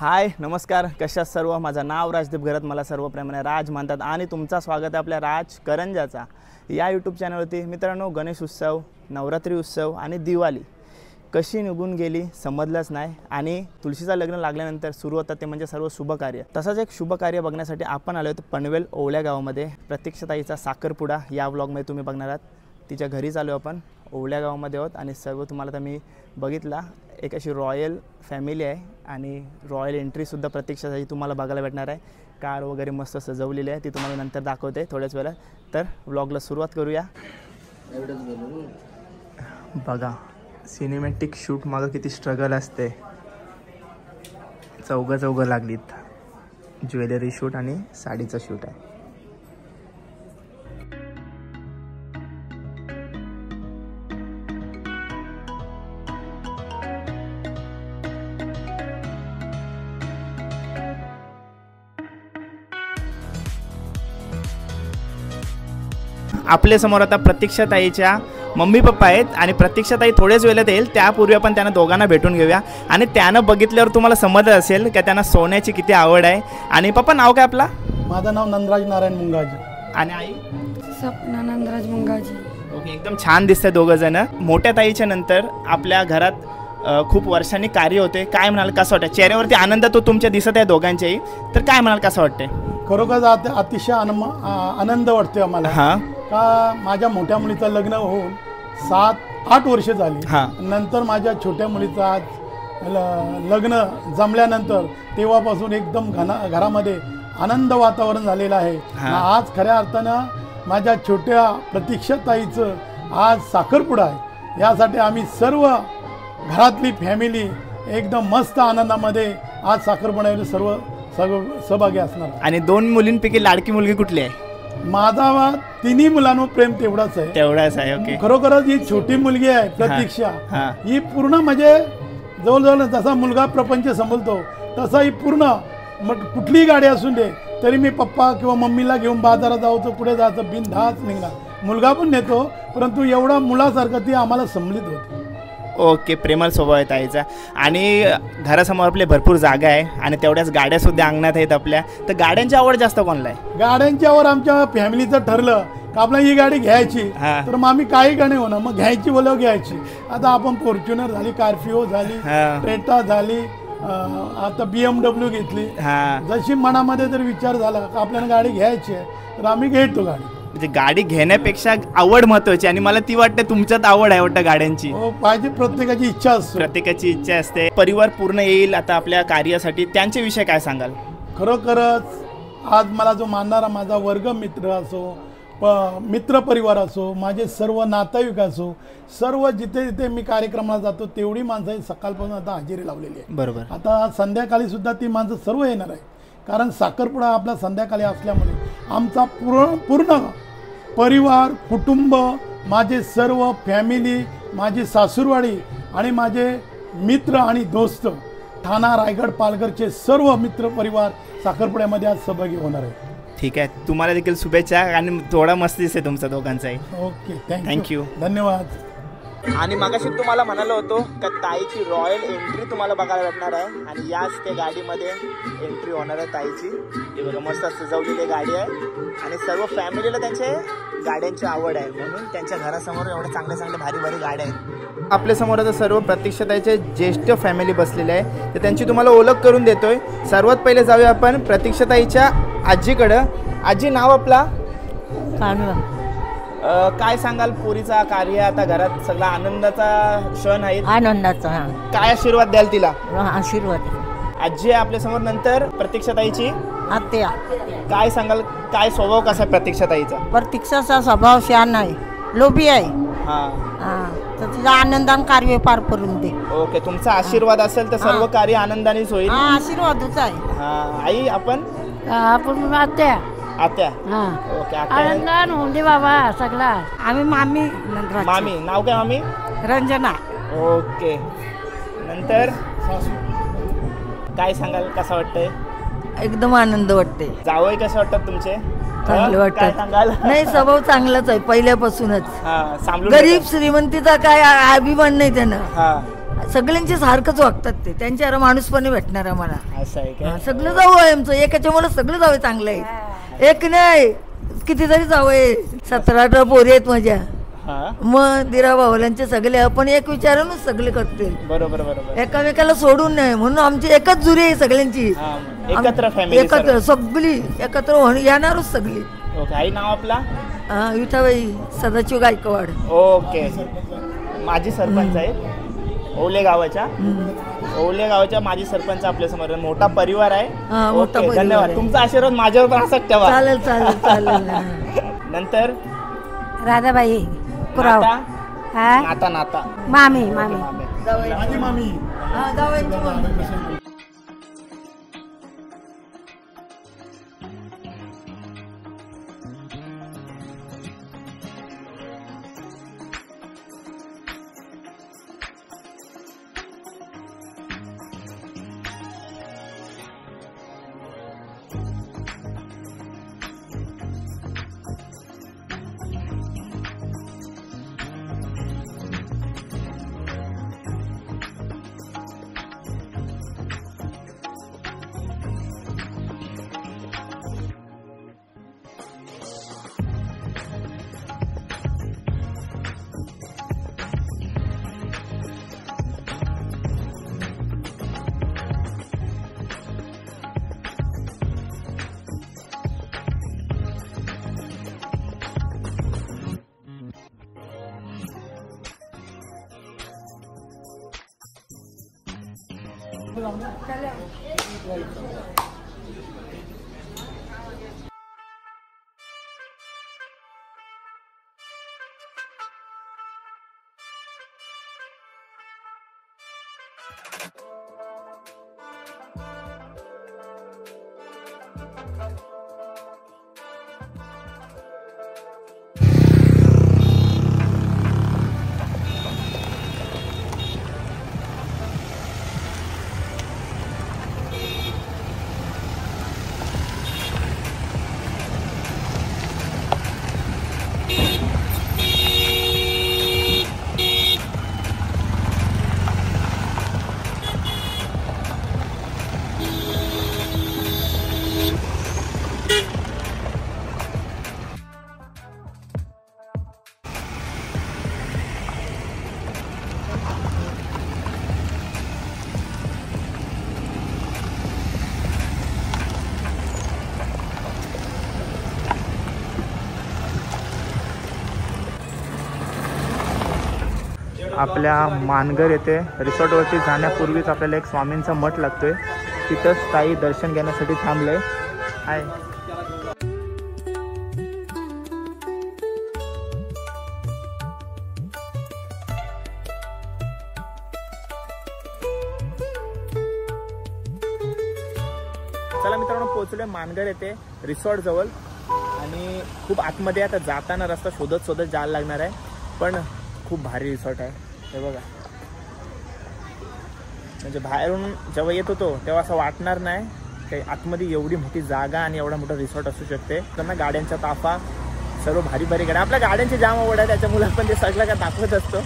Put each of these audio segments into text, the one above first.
हाय नमस्कार, कशा सर्व. माझं नाव राजदीप घरत, मला सर्व प्रेमाने राज मानतात आणि तुमचं स्वागत आहे आपल्या राज करंजाचा या यूट्यूब चॅनलवरती. मित्रांनो, गणेश उत्सव, नवरात्री उत्सव आणि दिवाळी कशी निघून गेली समजलंच नाही. आणि तुळशीचं लग्न लागल्यानंतर सुरू होतात ते म्हणजे सर्व शुभकार्य. तसंच एक शुभकार्य बघण्यासाठी आपण आलो आहोत पनवेल ओवळ्या गावामध्ये. प्रतीक्षाताईचा साखरपुडा या व्लॉगमध्ये तुम्ही बघणार आहात. तिच्या घरीच आलो आपण, ओवळ्या गावामध्ये आहोत आणि सर्व तुम्हाला तर मी बघितला. एक अशी रॉयल फॅमिली आहे आणि रॉयल एंट्रीसुद्धा प्रतीक्षाताई तुम्हाला बघायला भेटणार आहे. कार वगैरे मस्त सजवलेली आहे, ती तुम्हाला नंतर दाखवते थोड्याच वेळात. तर व्लॉगला सुरुवात करूया. बघा सिनेमॅटिक शूट मागं किती स्ट्रगल असते. चौघं लागलीत. ज्वेलरी शूट आणि साडीचं शूट आहे. आपल्या समोर आता प्रतीक्षाताईच्या मम्मी पप्पा आहेत आणि प्रतीक्षाताई थोड्याच वेळात येईल. त्यापूर्वी आपण त्यांना दोघांना भेटून घेऊया आणि त्यानं बघितल्यावर तुम्हाला समजलं असेल की त्यांना सोन्याची किती आवड आहे. आणि पप्पा नाव काय आपला? माझं नाव नंदराज नारायण मुंगाजी. आणि आई? सपना नंदराज मुंगाजी. ओके, एकदम छान दिसतंय दोघं जण. मोठ्या ताईच्या नंतर आपल्या घरात खूप वर्षांनी कार्य होते. काय म्हणाल, कसं वाटतं? चेहऱ्यावरती आनंद तो तुमच्या दिसत आहे दोघांच्याही, तर काय म्हणाल, कसं वाटतंय? खरोखर अतिशय आनंद वाटते आम्हाला. हां, का माझ्या मोठ्या मुलीचं लग्न होऊन 7-8 वर्ष झाली. नंतर माझ्या छोट्या मुलीचं आज लग्न जमल्यानंतर तेव्हापासून एकदम घरामध्ये आनंद वातावरण झालेलं आहे. आज खऱ्या अर्थानं माझ्या छोट्या प्रतीक्षाताईचं आज साखरपुडा आहे. यासाठी आम्ही सर्व घरातली फॅमिली एकदम मस्त आनंदामध्ये आज साखरपुड्यामध्ये सर्व सहभागी असणार. आणि 2 मुलींपैकी लाडकी मुलगी कुठली आहे? माझा तिन्ही मुलांवर प्रेम तेवढाच आहे. ओके, खरोखरच ही छोटी मुलगी आहे प्रतीक्षा. ही पूर्ण म्हणजे जवळजवळ जसा मुलगा प्रपंच समजतो तसा ही पूर्ण. मग कुठलीही गाडी असून दे तरी मी पप्पा किंवा मम्मीला घेऊन बाजारात जायचं, पुढे जायचं, बिनधास्त निघणार. मुलगा पण नेतो, परंतु एवढा मुलासारखं ती आम्हाला समजत होती. ओके, प्रेमळ स्वभाव आहे ताईचा. आणि घरासमोर आपले भरपूर जागा आहे आणि तेवढ्याच गाड्यासुद्धा अंगणात आहेत आपल्या. तर गाड्यांची आवड जास्त कोणाला आहे? गाड्यांची आवड आमच्या फॅमिलीचं ठरलं का आपल्याला ही गाडी घ्यायची, तर मग आम्ही काही गाडी होणार मग घ्यायची बोलव घ्यायची. आता आपण फॉर्च्युनर झाली, स्कॉर्पिओ झाली, क्रेटा झाली, आता BMW घेतली. जशी मनामध्ये जर विचार झाला का आपल्याला गाडी घ्यायची आहे तर आम्ही घेतो गाडी. म्हणजे गाडी घेण्यापेक्षा आवड महत्वाची आणि मला ती वाटते तुमच्यात आवड आहे वाटतं गाड्यांची. हो, पाहिजे. प्रत्येकाची इच्छा असते. प्रत्येकाची इच्छा असते. परिवार पूर्ण येईल आता आपल्या कार्यासाठी, त्यांच्या विषयी काय सांगाल? खरोखरच आज मला जो मानणारा माझा वर्ग मित्र असो, मित्र परिवार असो, माझे सर्व नातेवाईक असो, सर्व जिथे जिथे मी कार्यक्रमाला जातो तेवढी माणसं सकाळपासून आता हजेरी लावलेली आहे. बरोबर. आता संध्याकाळी सुद्धा ती माणसं सर्व येणार आहे. कारण साखरपुडा आपला संध्याकाळी असल्यामुळे आमचा पूर्ण परिवार, कुटुंब, माझे सर्व फॅमिली, माझी सासूरवाडी आणि माझे मित्र आणि दोस्त ठाणा, रायगड, पालघरचे सर्व मित्र परिवार साखरपुड्यामध्ये आज सहभागी होणार आहे. ठीक आहे, तुम्हाला देखील शुभेच्छा आणि थोडा मस्ती आहे तुमचा दोघांचाही. ओके, थँक्यू, धन्यवाद. आणि मगाशी तुम्हाला म्हणालो होतो का ताईची रॉयल एंट्री तुम्हाला बघायला भेटणार आहे आणि याच त्या गाडीमध्ये एंट्री होणार आहे ताईची. ही बघा मस्त सजवलेली गाडी आहे आणि सर्व फॅमिलीला त्यांचे गाड्यांची आवड आहे म्हणून त्यांच्या घरासमोर एवढे चांगले भारी गाड्या आहेत. आपल्या समोर आता सर्व प्रतीक्षाताईचे ज्येष्ठ फॅमिली बसलेले आहे, तर त्यांची तुम्हाला ओळख करून देतोय. सर्वात पहिले जाऊया आपण प्रतीक्षाताईच्या आजीकडं. आजी, नाव आपला? काय सांगाल, पोरीचा कार्य आता घरात सगळा आनंदाचा क्षण आहे? आनंदाचा. काय आशीर्वाद द्याल तिला? आशीर्वाद. आजी आहे आपल्या समोर. नंतर प्रतीक्षाताईची आत्या. काय सांगाल, काय स्वभाव कसा आहे प्रतीक्षाताईचा? प्रतीक्षाचा स्वभाव शान आहे, लोभी आहे. तर तिचा आनंदाने कार्य पार करून दे. ओके, तुमचा आशीर्वाद असेल तर सर्व कार्य आनंदानेच होईल. आशीर्वादच आहे. आई, आपण आत्या. ओके, आनंदान होऊन दे बाबा सगळा. आम्ही मामी. मामी, नाव काय मामी? रंजना. ओके, नंतर काय सांगाल, कसं वाटतंय? एकदम आनंद वाटते. जावई कसं वाटतात तुमचे? चांगलं वाटतं. नाही, स्वभाव चांगलाच आहे पहिल्यापासूनच. गरीब श्रीमंतीचा काय अभिमान नाही त्यानं. सगळ्यांचे सारखंच वागतात ते, त्यांच्यावर माणूसपणे भेटणार आम्हाला. असं आहे काय? सगळं जाऊ आहे आमचं, एकाच्या मला सगळं जावं चांगलं आहे. एक नाही कितीतरी जावं आहे, 17-18 पोरी आहेत माझ्या. मग दिरा भावलांचे सगळे आपण एक विचारूनच सगळे करतील. बरोबर बरोबर. एकामेकाला सोडून नाही, म्हणून आमची एकच जुरी आहे सगळ्यांची. एकत्र फॅमिली, एकत्र सगळी एकत्र येणारच सगळी. ओके. आई नाव आपला? विठाबाई सदाशिव गायकवाड. ओके. माजी सरपंच आहे ओले गावाच्या. ओले गावाच्या माजी सरपंच आपल्या समोर. मोठा परिवार आहे. मोठा परिवार. धन्यवाद. तुमचा आशीर्वाद माझ्यावर पण असाच ठेवा. चालेल चालेल चालेल. नंतर राधाबाई कुराव. नाता नाता मामी माझी मामी. आपल्या मानगर येथे रिसॉर्टवरती जाण्यापूर्वीच आपल्याला एक स्वामींचा मठ लागतोय. तिथंच काही दर्शन घेण्यासाठी थांबलोय. हाय. चला मित्रांनो, पोहोचलोय मानगर येथे रिसॉर्ट जवळ आणि खूप आतमध्ये. आता जाताना रस्ता शोधत जायला लागणार आहे, पण खूप भारी रिसॉर्ट आहे. हे बघा, म्हणजे बाहेरून जेव्हा येत होतो तेव्हा असं वाटणार नाही काही आतमध्ये एवढी मोठी जागा आणि एवढा मोठा रिसॉर्ट असू शकते. त्यांना गाड्यांचा ताफा, सर्व भारी भारी गाड्या. आपल्या गाड्यांची जाम आवड आहे, त्याच्यामुळे आपण ते सगळं काय दाखवत असतो.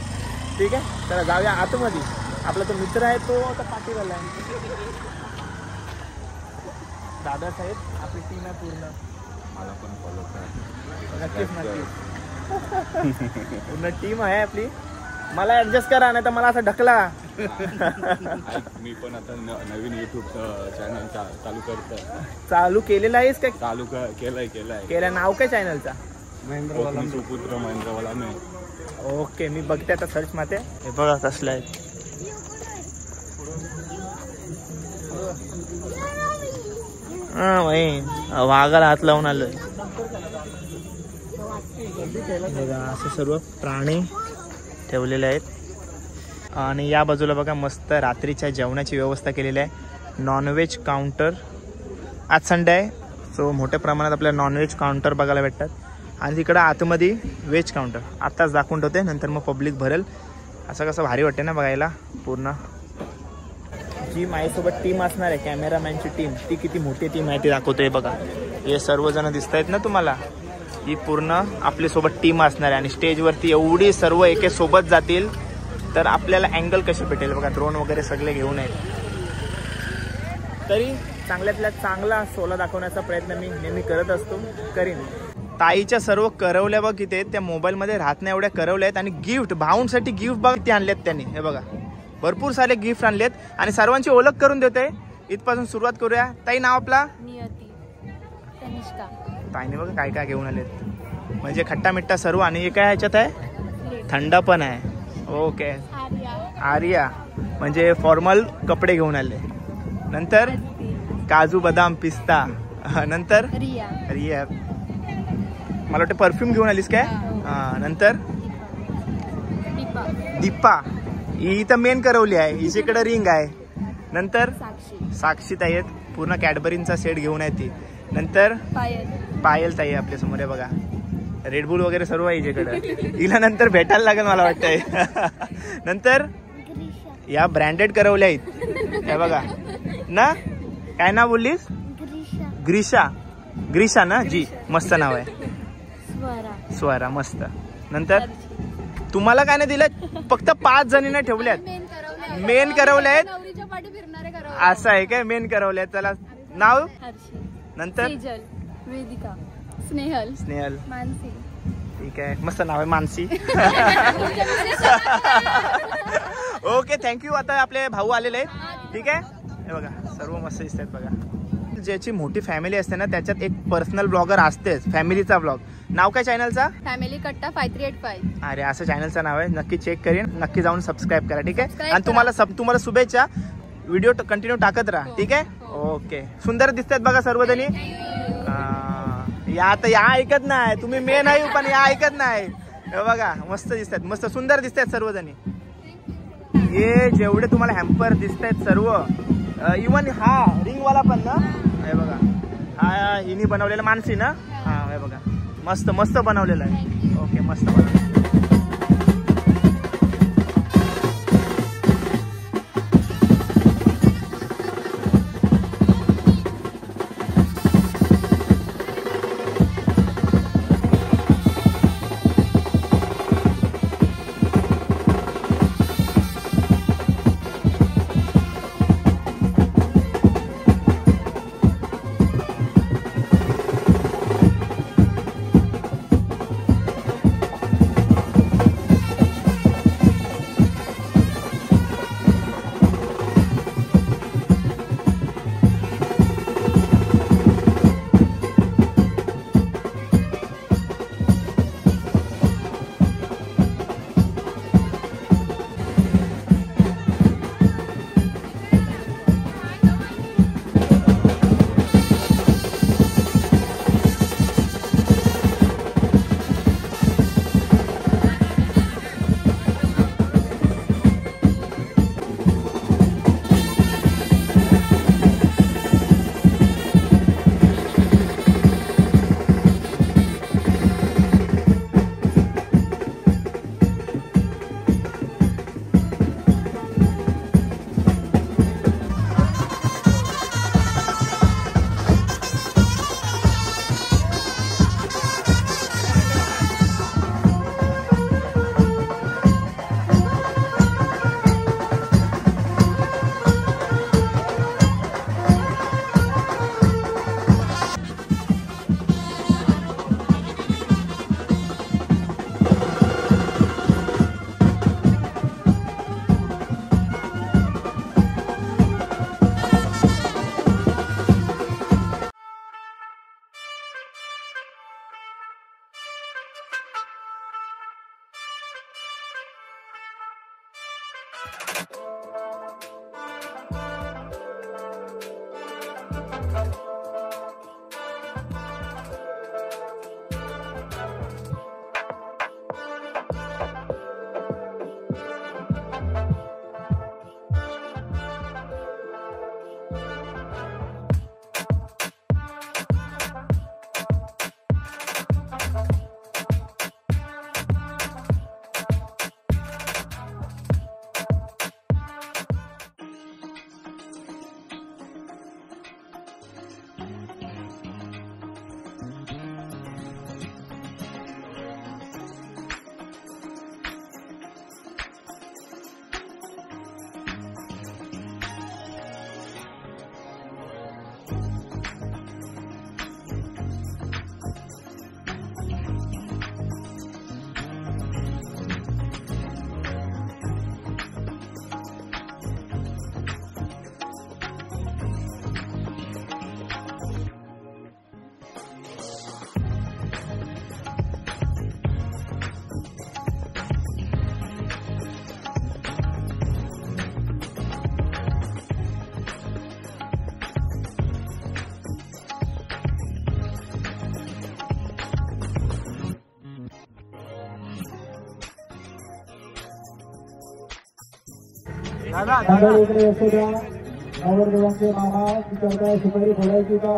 ठीक आहे, चला जाऊया आतमध्ये. आपला तो मित्र आहे तो आता पाठीवाला आहे. दादासाहेब, आपली टीम आहे पूर्ण. मला पण फॉलो करा. नक्कीच पूर्ण टीम आहे आपली. मला ऍडजस्ट करा, नाही तर मला असं ढकला. मी पण आता नवीन युट्यूब चॅनल चालू केलेला आहेस का? चालू केलंय. नाव काय चॅनलचा? सुपुत्र महेंद्रवाला. ओके, मी बघते आता सर्च माते. हे बघा कसलं आहे. हा भाई, वाघाला हात लावून आलोय. बघा असे सर्व प्राणी ठेवलेले आहेत. आणि या बाजूला बघा मस्त रात्रीच्या जेवणाची व्यवस्था केलेली आहे. Non veg counter. आज संडे आहे, सो मोठ्या प्रमाणात आपल्याला नॉनव्हेज काउंटर बघायला भेटतात. आणि तिकडं आतमध्ये व्हेज काउंटर. आत्ताच दाखवून ठेवते, नंतर मग पब्लिक भरेल. असं कसं भारी वाटते ना बघायला. पूर्ण जी माझ्यासोबत टीम असणार आहे, कॅमेरामॅनची टीम, ती किती मोठी टीम आहे ती दाखवतोय बघा. हे सर्वजण दिसत आहेत ना तुम्हाला, ही पूर्ण आपल्यासोबत टीम असणार आहे. आणि स्टेजवरती एवढी सर्व एके सोबत जातील तर आपल्याला अँगल कशी भेटेल बघा, ड्रोन वगैरे सगळे घेऊन आहेत. तरी चांगल्यातल्या चांगला सोला दाखवण्याचा प्रयत्न मी नेहमी करत असतो, करीन. ताईच्या सर्व करवल्या बघ किती आहेत, त्या मोबाईलमध्ये राहत नाही एवढ्या करवल्या आहेत. आणि गिफ्ट भाऊंसाठी गिफ्ट बघ किती आणलेत त्यांनी, हे बघा भरपूर सारे गिफ्ट आणलेत. आणि सर्वांची ओळख करून देते, इथपासून सुरुवात करूया. ताई नाव आपला? नियती, तनिष्का. ताईने बघा काय काय घेऊन आलेत, म्हणजे खट्टा मिठ्ठा सर्व. आणि हे काय ह्याच्यात आहे, थंड पण आहे. ओके, आर्या म्हणजे फॉर्मल कपडे घेऊन आले. नंतर काजू बदाम पिस्ता. नंतर रिया मला वाटतं परफ्यूम घेऊन आलीस काय? नंतर दीपा, ही तर मेन करवली आहे, हिच्याकडे रिंग आहे. नंतर साक्षी ताई आहेत, पूर्ण कॅडबरींचा सेट घेऊन आहे ती. नंतर पायल ताई आपल्यासमोर आहे बघा, रेडबुल वगैरे सर्व आहे हिच्याकडे. हिला नंतर भेटायला लागेल मला वाटतंय. नंतर या ब्रँडेड करवल्या आहेत, हे बघा ना. काय नाव बोललीस? ग्रीशा. ग्रीशा ना जी, मस्त नाव आहे. स्वरा, मस्त. नंतर तुम्हाला काय नाही दिलं, फक्त 5 जणींना ठेवल्यात, मेन करवल्या आहेत. असं आहे काय, मेन करवल्या आहेत. चला नाव. नंतर वेदिका, स्नेहल, मानसी. ठीक आहे, मस्त नाव आहे मानसी. Okay, thank you. आता आपले भाऊ आलेले आहेत, ठीक आहे. हे बघा सर्व मस्त दिसत आहेत बघा. ज्याची मोठी फॅमिली असते ना, त्याच्यात एक पर्सनल ब्लॉगर असतेच, फॅमिलीचा ब्लॉग. नाव काय चॅनलचा? फॅमिली कट्टा 5385. अरे असं चॅनलचं नाव आहे, नक्की चेक करेन, नक्की जाऊन सबस्क्राईब करा, ठीक आहे. आणि तुम्हाला शुभेच्छा, व्हिडिओ कंटिन्यू टाकत राहा, ठीक आहे. ओके, सुंदर दिसतात बघा सर्वजणी. या ऐकत नाही, तुम्ही मेन आहे पण या ऐकत नाही. हे बघा मस्त दिसतात, मस्त सुंदर दिसतात सर्वजणी. हे जेवढे तुम्हाला हॅम्पर दिसत आहेत सर्व, इवन हा रिंगवाला पण ना, हे बघा हा हिनी बनवलेला मानसी ना. हा हे बघा मस्त मस्त बनवलेला आहे. ओके, मस्त बनवलं. मंडळी इकडे लक्ष द्या. नवरदेवांचे मामा करताय सुपारी फोडायची का?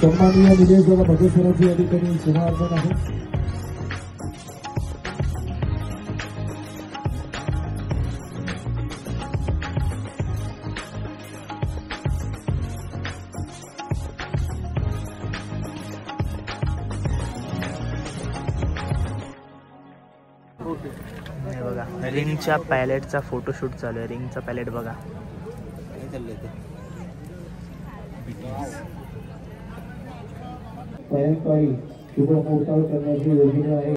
सन्माननीय निलेश दादा भगतसरांची या ठिकाणी शुभार्पण आहे. हे बघा रिंगच्या पॅलेटचा फोटोशूट चालू आहे. रिंगचा पॅलेट बघा. सायंकाळी शुभ मुहूर्तावर करण्याची योजना आहे.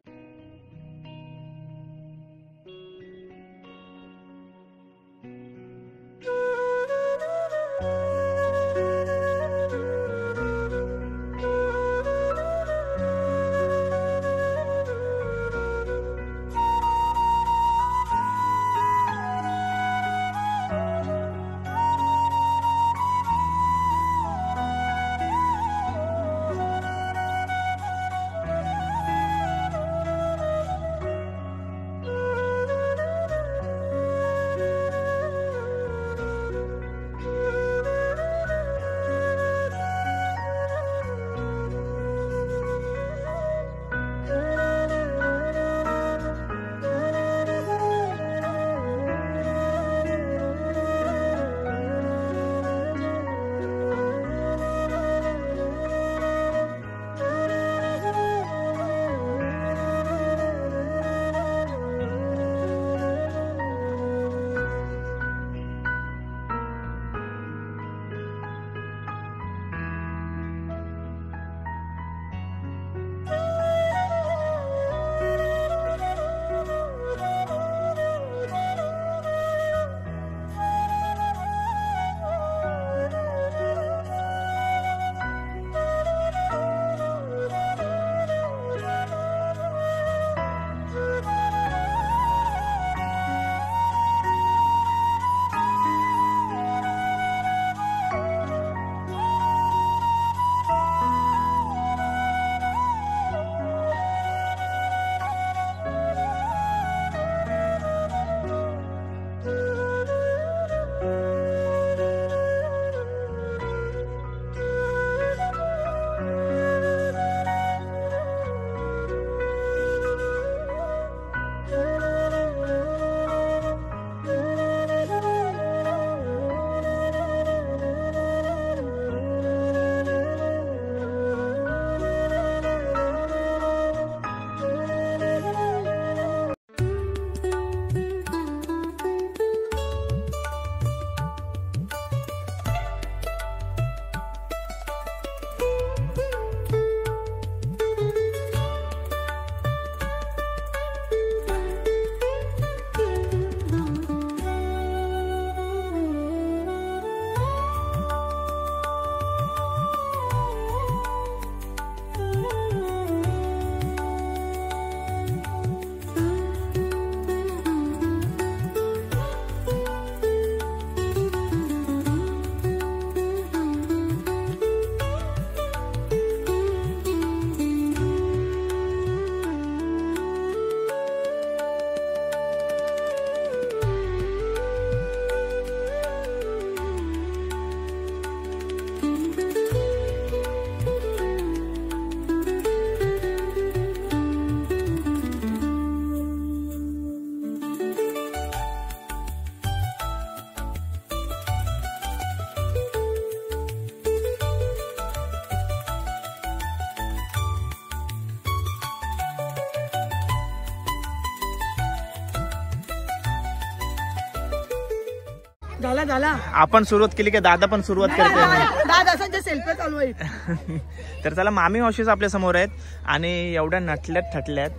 झाला झाला. आपण सुरुवात केली की दादा पण सुरुवात करते. दादा सेल्फी चालू आहे. तर चला मामी मावशीच आपल्या समोर आहेत आणि एवढ्या नटल्यात थटल्यात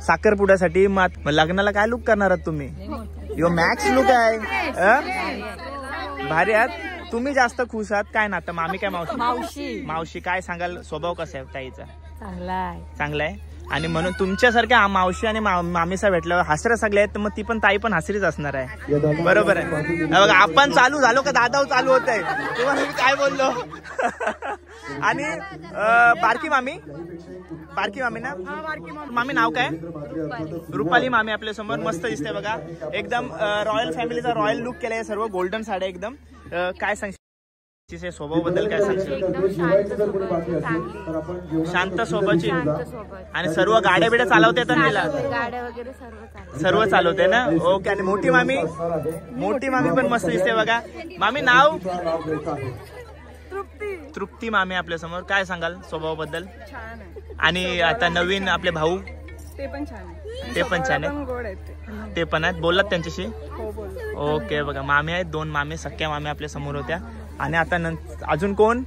साखरपुड्यासाठी. मग लग्नाला काय लुक करणार आहात तुम्ही? यो मॅक्स लुक आहे, भारी आहात तुम्ही. जास्त खुश आहात काय नातं? मामी काय मावशी? मावशी काय सांगाल? स्वभाव कसा आहे ताईचा? चांगला आहे. आणि म्हणून तुमच्यासारख्या मावशी आणि मामीसा भेटल्यावर हसऱ्या सगळे आहेत, तर मग ती पण ताई पण हसरीच असणार आहे. बरोबर आहे. बघा आपण चालू झालो का दादा चालू होत आहे. तुम्हाला मी काय बोललो? आणि बारकी मामी ना मामी नाव काय? रुपाली मामी आपल्या समोर मस्त दिसते बघा, एकदम रॉयल फॅमिलीचा रॉयल लुक केलाय, सर्व गोल्डन साड्या एकदम. काय सांगशील तिचे स्वभाव बद्दल? काय सांगशील? शांत स्वभावाची आणि सर्व गाड्या बिड्या चालवते तर सर्व चालवते ना. ओके. आणि मोठी मामी पण मस्त दिसते बघा. मामी नाव? तृप्ती मामी आपल्या समोर. काय सांगाल स्वभावाबद्दल? आणि आता नवीन आपले भाऊ ते पण छान आहे. ते पण आहेत. बोललात त्यांच्याशी? ओके. बघा मामी आहेत, 2 मामी सख्या मामी आपल्या समोर होत्या. आणि आता अजून कोण?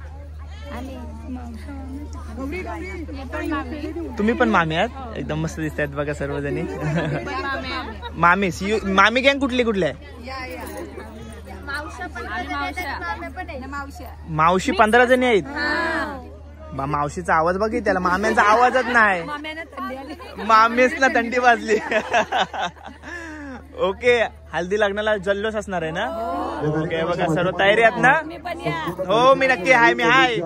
तुम्ही पण मामी आहात, एकदम मस्त दिसत आहेत बघा सर्वजणी. मामी गँग कुठली आहे? मावशी 15 जणी आहेत. मावशीचा आवाज बघी, त्याला माम्यांचा आवाजच नाही. मामीच ना थंडी वाजली. ओके. हल्दी लग्नाला जल्लोष असणार आहे ना? ओके. बघा सर्व तयारी आहेत ना? हो मी नक्की आहे, मी आहे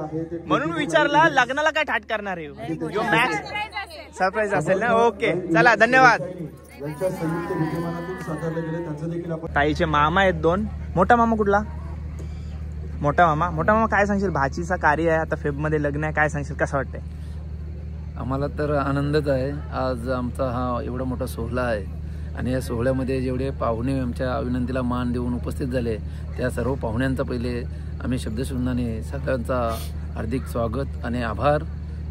म्हणून विचारला. लग्नाला काय ठाट करणार आहे? यो मॅक्स सरप्राईज असेल ना? ओके चला धन्यवाद. ताईचे मामा आहेत 2. मोठा मामा कुठला? मोठा मामा काय सांगशील? भाचीचा कार्य आहे आता, फेबमध्ये लग्न आहे, काय सांगशील? कसं वाटतंय? आम्हाला तर आनंदच आहे. आज आमचा हा एवढा मोठा सोहळा आहे आणि या सोहळ्यामध्ये जेवढे पाहुणे आमच्या विनंतीला मान देऊन उपस्थित झाले त्या सर्व पाहुण्यांचा पहिले आम्ही शब्दशून्याने सगळ्यांचा हार्दिक स्वागत आणि आभार.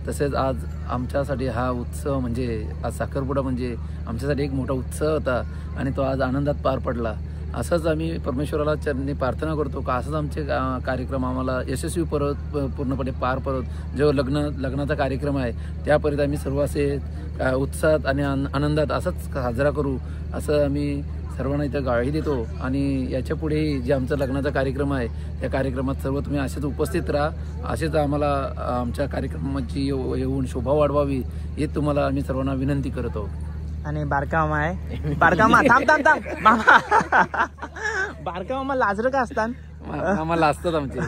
तसेच आज आमच्यासाठी हा उत्सव म्हणजे आज साखरपुडा म्हणजे आमच्यासाठी एक मोठा उत्सव होता आणि तो आज आनंदात पार पडला. असंच आम्ही परमेश्वराला चरणी प्रार्थना करतो का असंच आमचे कार्यक्रम आम्हाला यशस्वी पूर्णपणे पार पडत. जो लग्नाचा कार्यक्रम आहे त्यापर्यंत आम्ही सर्व असे उत्साहात आणि आनंदात असंच साजरा करू असं आम्ही सर्वांना इथं ग्वाही देतो. आणि याच्या पुढेही जे आमचा लग्नाचा कार्यक्रम आहे त्या कार्यक्रमात सर्व तुम्ही असेच उपस्थित राहा, असेच आम्हाला आमच्या कार्यक्रमाची येऊन शोभा वाढवावी हे तुम्हाला आम्ही सर्वांना विनंती करतो. आणि बारका मामा आहे. बारका मामा थांब मामा. बारका मामा लाजरं का असतात? आम्हाला असतात आमचे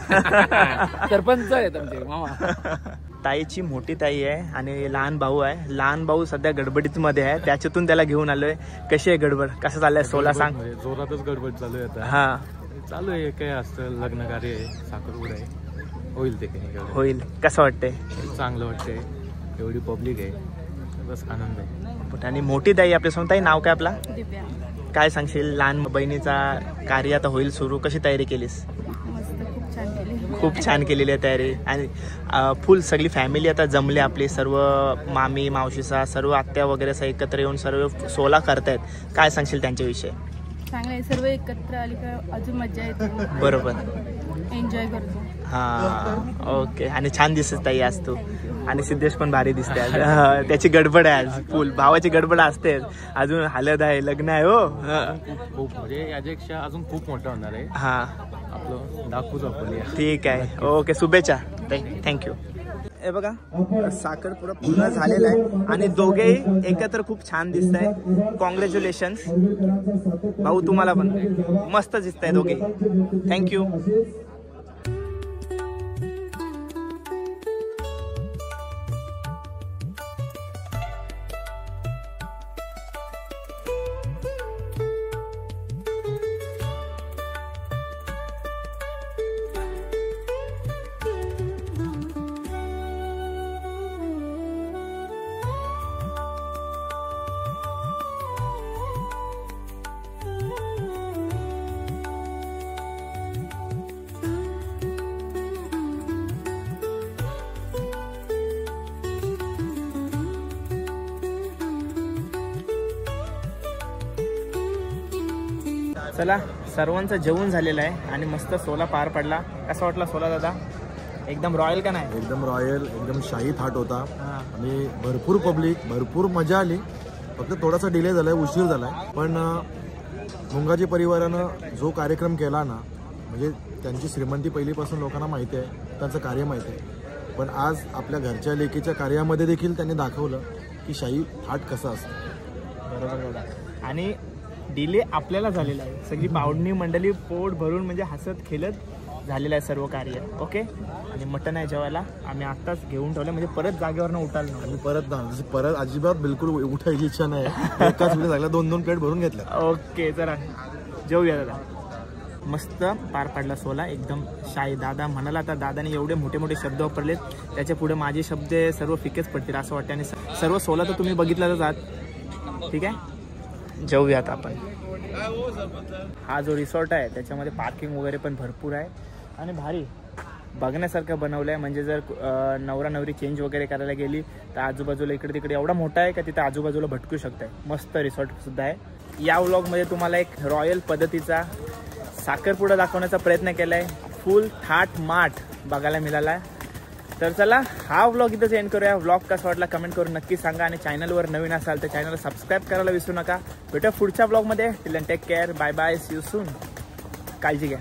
सरपंच आहेत आमचे मामा. ताईची मोठी ताई आहे आणि लहान भाऊ आहे. लहान भाऊ सध्या गडबडीत मध्ये आहे, त्याच्यातून त्याला घेऊन आलोय. कशी आहे गडबड? कसं चाललंय? 16 सांग. जोरातच गडबड चालू आहे आता. हा चालू आहे. काय असतं लग्न कार्य आहे, साखरपुडा आहे, होईल ते काही होईल. कसं वाटतंय? चांगलं वाटतंय. एवढी पब्लिक आहे, बस आनंद आहे. आणि मोठी ताई आपल्यासमोर. ताई नाव काय आपला? काय सांगशील? लहान बहिणीचा कार्य आता होईल सुरू, कशी तयारी केलीस? खूप छान केलेली आहे तयारी. आणि फुल सगळी फॅमिली आता जमली आपली, सर्व मामी मावशीचा सर्व आत्या वगैरे असं एकत्र येऊन सर्व सोहळा करतायत. काय सांगशील त्यांच्याविषयी? चांगलं आहे, सर्व एकत्र आली का अजून मजा येते. बरोबर. एन्जॉय करतो. हां ओके. आणि छान दिसत ताई आज तू. आणि सिद्धेश पण भारी दिसते आज. त्याची गडबड आहे आज फुल. भावाची गडबड असते. अजून हळद आहे, लग्न आहे. हो खूप म्हणजे याच्यापेक्षा अजून खूप मोठं होणार आहे. हा आपलं दाखवूच आपण. ठीक आहे. ओके शुभेच्छा ताई. थँक्यू. हे बघा साखरपुडा पूर्ण झालेला आहे आणि दोघेही एकत्र खूप छान दिसत आहे. कॉंग्रॅच्युलेशन्स भाऊ, तुम्हाला पण मस्त दिसत आहे दोघे. थँक्यू. चला सर्वांचं जेवण झालेलं आहे आणि मस्त सोला पार पडला. कसा वाटला सोला दादा? एकदम रॉयल का नाही? एकदम रॉयल, एकदम शाही थाट होता आणि भरपूर पब्लिक, भरपूर मजा आली. फक्त थोडासा डिले झालाय, उशीर झालाय, पण मुंगाजी परिवारानं जो कार्यक्रम केला ना, म्हणजे त्यांची श्रीमंती पहिलीपासून लोकांना माहिती आहे, त्यांचं कार्य माहिती आहे, पण आज आपल्या घरच्या लेकीच्या कार्यामध्ये देखील त्यांनी दाखवलं की शाही थाट कसा असतो. बरोबर. आणि डिले आपल्याला झालेला आहे. सगळी पाहुणी मंडळी पोट भरून म्हणजे हसत खेळत झालेलं आहे सर्व कार्य. ओके. आणि मटण आहे जेवायला आम्ही आत्ताच घेऊन ठेवलं, म्हणजे परत जागेवरनं उठाल ना आणि परत अजिबात बिलकुल उठायची इच्छा नाही. एकाच वेळी लागला 2-2 प्लेट भरून घेतल्या. ओके चला जेऊया दादा. मस्त पार पाडला सोला एकदम शाही. दादा म्हणाला आता दादाने एवढे मोठे मोठे शब्द वापरलेत, त्याच्या पुढे माझे शब्द सर्व फिकेच पडतील असं वाटतं. आणि सर्व सोला तर तुम्ही बघितलाच आहात. ठीक आहे जेऊयात आपण. हा जो रिसॉर्ट आहे त्याच्यामध्ये पार्किंग वगैरे पण भरपूर आहे आणि भारी बघण्यासारखं बनवलं आहे. म्हणजे जर नवरा नवरी चेंज वगैरे करायला गेली तर आजूबाजूला इकडे तिकडे एवढा मोठा आहे का तिथं आजूबाजूला भटकू शकताय. मस्त रिसॉर्टसुद्धा आहे. या व्लॉगमध्ये तुम्हाला एक रॉयल पद्धतीचा साखरपुडा दाखवण्याचा प्रयत्न केला आहे. फुल थाट माठ बघायला मिळाला आहे. तर चला हा व्लॉग इथंच एंड करूया. व्लॉग कसा वाटला कमेंट करून नक्की सांगा आणि चॅनलवर नवीन असाल तर चॅनलला सबस्क्राईब करायला विसरू नका. भेटूया पुढच्या व्लॉगमध्ये. Till then take care. Bye bye. See you soon. काळजी घ्या.